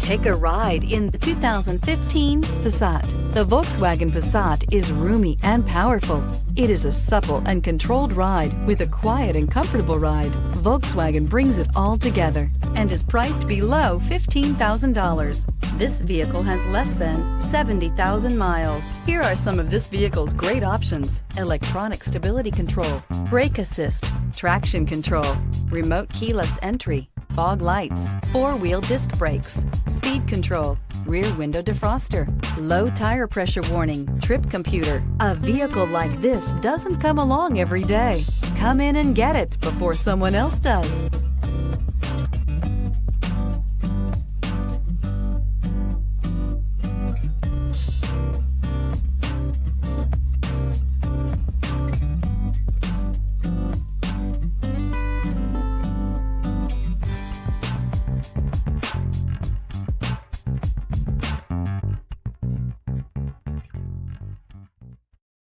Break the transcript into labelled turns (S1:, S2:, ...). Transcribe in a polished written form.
S1: Take a ride in the 2015 Passat. The Volkswagen Passat is roomy and powerful. It is a supple and controlled ride with a quiet and comfortable ride. Volkswagen brings it all together and is priced below $15,000. This vehicle has less than 70,000 miles. Here are some of this vehicle's great options: electronic stability control, brake assist, traction control, remote keyless entry, fog lights, four-wheel disc brakes, speed control, rear window defroster, low tire pressure warning, trip computer. A vehicle like this doesn't come along every day. Come in and get it before someone else does.